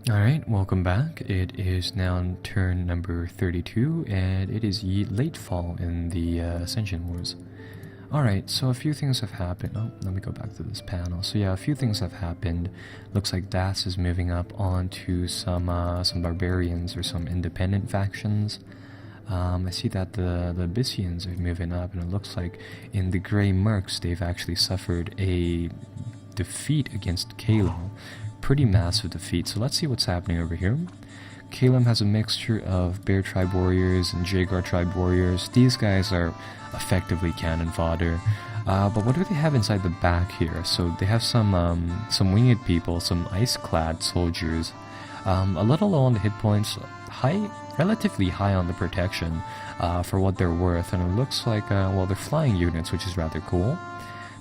Alright, welcome back. It is now turn number 32, and it is late fall in the Ascension Wars. Alright, so a few things have happened. Oh, let me go back to this panel. So yeah, a few things have happened. Looks like Das is moving up onto some barbarians or some independent factions. I see that the Abyssians are moving up, and it looks like in the Grey Mercs they've actually suffered a defeat against Kalo. Pretty massive defeat, so let's see what's happening over here. Kalem has a mixture of Bear Tribe warriors and Jaguar Tribe warriors. These guys are effectively cannon fodder. But what do they have inside the back here? So they have some winged people, some ice-clad soldiers, a little low on the hit points, relatively high on the protection for what they're worth, and it looks like, well, they're flying units, which is rather cool.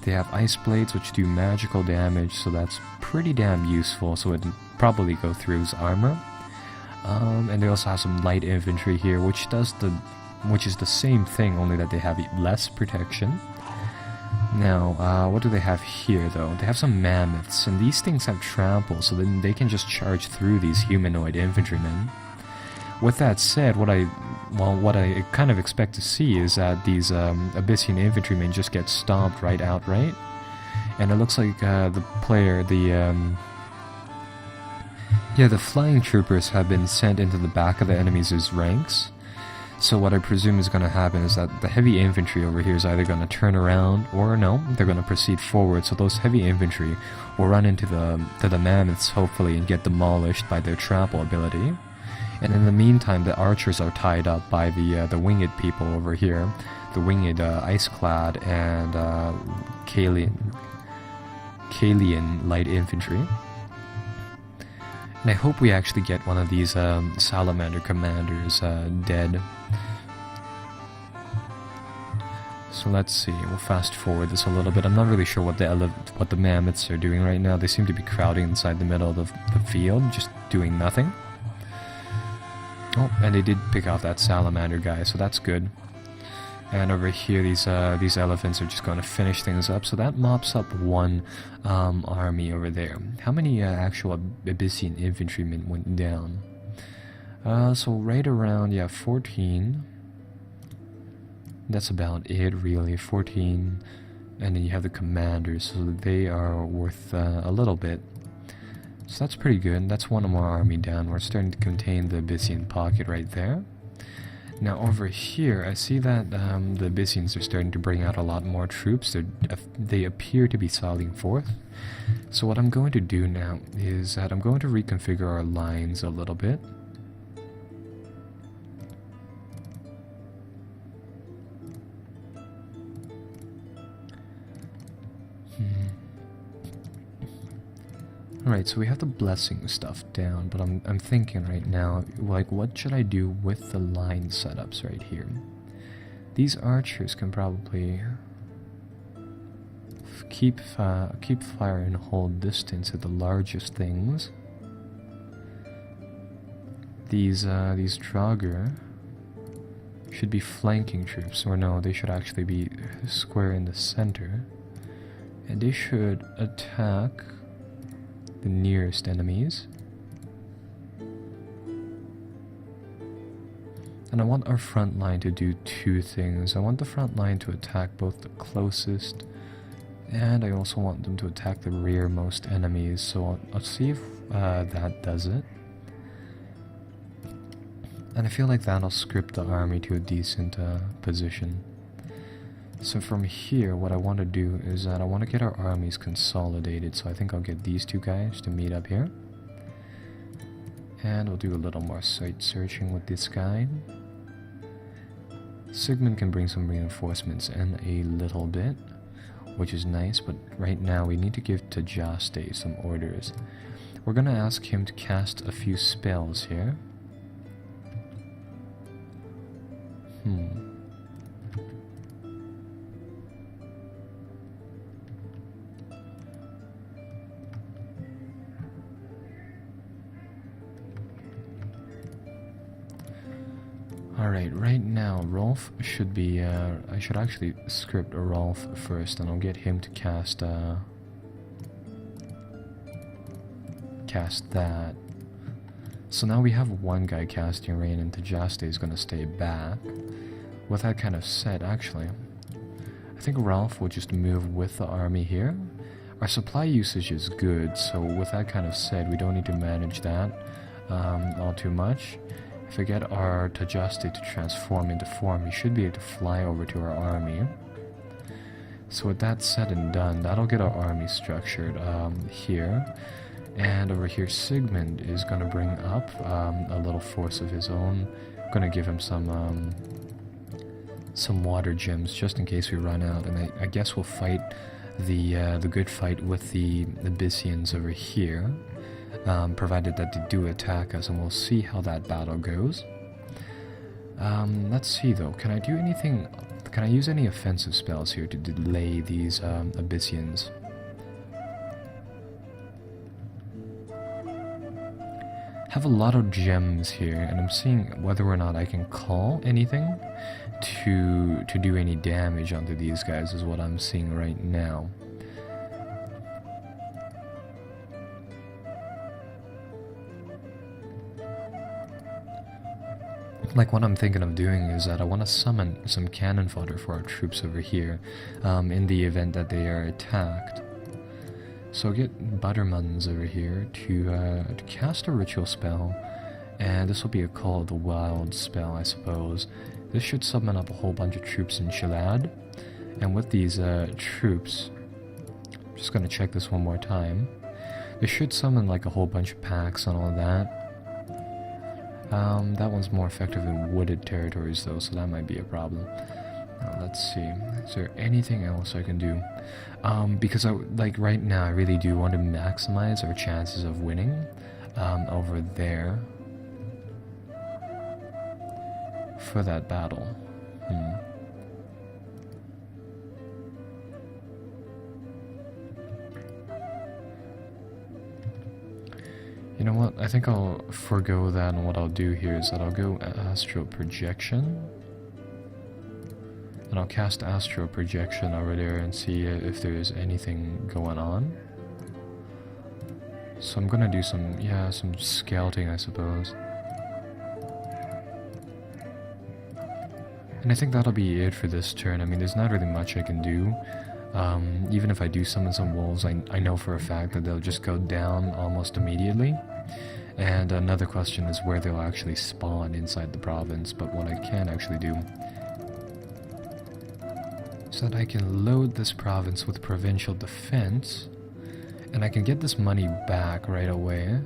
They have ice blades which do magical damage, so that's pretty damn useful, so it'd probably go through his armor. And they also have some light infantry here, which is the same thing, only that they have less protection. Now, what do they have here though? They have some mammoths, and these things have trample, so then they can just charge through these humanoid infantrymen. With that said, what I kind of expect to see is that these Abyssian infantrymen just get stomped right outright. And it looks like the flying troopers have been sent into the back of the enemies' ranks. So what I presume is going to happen is that the heavy infantry over here is either going to turn around, or no, they're going to proceed forward. So those heavy infantry will run into the mammoths, hopefully, and get demolished by their trample ability. And in the meantime, the archers are tied up by the winged people over here, the winged ice-clad and Kalian light infantry. And I hope we actually get one of these salamander commanders dead. So let's see. We'll fast forward this a little bit. I'm not really sure what the mammoths are doing right now. They seem to be crowding inside the middle of the field, just doing nothing. Oh, and they did pick off that salamander guy, so that's good. And over here, these elephants are just going to finish things up. So that mops up one army over there. How many actual Abyssian infantrymen went down? So right around, 14. That's about it, really. 14. And then you have the commanders, so they are worth a little bit. So that's pretty good. That's one more army down. We're starting to contain the Abyssian pocket right there. Now over here, I see that the Abyssians are starting to bring out a lot more troops. They appear to be sallying forth. So what I'm going to do now is that I'm going to reconfigure our lines a little bit. Alright, so we have the blessing stuff down, but I'm thinking right now, like, what should I do with the line setups right here? These archers can probably keep fire and hold distance at the largest things. These Draugr should be flanking troops, or no, they should actually be square in the center, and they should attack the nearest enemies. And I want our front line to do two things. I want the front line to attack both the closest, and I also want them to attack the rearmost enemies. So I'll see if that does it. And I feel like that'll script the army to a decent position. So from here, what I want to do is that I want to get our armies consolidated. So I think I'll get these two guys to meet up here. And we'll do a little more site searching with this guy. Sigmund can bring some reinforcements in a little bit, which is nice, but right now we need to give Tajaste some orders. We're going to ask him to cast a few spells here. Alright, right now, Rolf should be, I should actually script Rolf first, and I'll get him to cast that. So now we have one guy casting rain, and Tajaste is going to stay back. With that kind of said, actually, I think Ralph will just move with the army here. Our supply usage is good, so with that kind of said, we don't need to manage that all too much. If we get our Tajaste to transform into form, he should be able to fly over to our army. So with that said and done, that'll get our army structured here. And over here, Sigmund is going to bring up a little force of his own. I'm going to give him some water gems just in case we run out. And I guess we'll fight the good fight with the Abyssians over here. Provided that they do attack us, and we'll see how that battle goes. Let's see though, can I do anything, can I use any offensive spells here to delay these Abyssians? Have a lot of gems here, and I'm seeing whether or not I can call anything to do any damage onto these guys is what I'm seeing right now. Like, what I'm thinking of doing is that I want to summon some cannon fodder for our troops over here in the event that they are attacked. So I'll get Buttermuns over here to cast a ritual spell, and this will be a Call of the Wild spell, I suppose. This should summon up a whole bunch of troops in Chilad, and with these troops, I'm just going to check this one more time. This should summon like a whole bunch of packs and all that. That one's more effective in wooded territories though, so that might be a problem. Let's see, is there anything else I can do? Because right now I really do want to maximize our chances of winning over there for that battle. You know what, I think I'll forego that, and what I'll do here is that I'll go Astral Projection. And I'll cast Astral Projection over there and see if there's anything going on. So I'm gonna do some scouting, I suppose. And I think that'll be it for this turn. I mean, there's not really much I can do. Even if I do summon some wolves, I know for a fact that they'll just go down almost immediately. And another question is where they'll actually spawn inside the province. But what I can actually do is that I can load this province with provincial defense, and I can get this money back right away.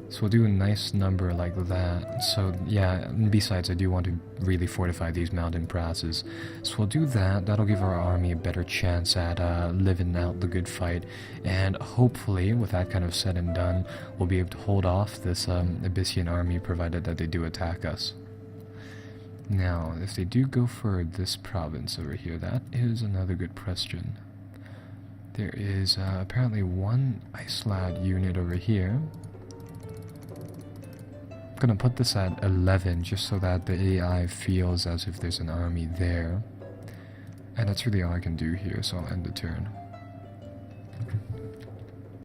So we'll do a nice number like that. So yeah, and besides I do want to really fortify these mountain passes. So we'll do that. That'll give our army a better chance at living out the good fight. And hopefully, with that kind of said and done, we'll be able to hold off this Abyssian army, provided that they do attack us. Now, if they do go for this province over here, that is another good question. There is apparently one Icelad unit over here. I'm gonna put this at 11 just so that the AI feels as if there's an army there. And that's really all I can do here, so I'll end the turn.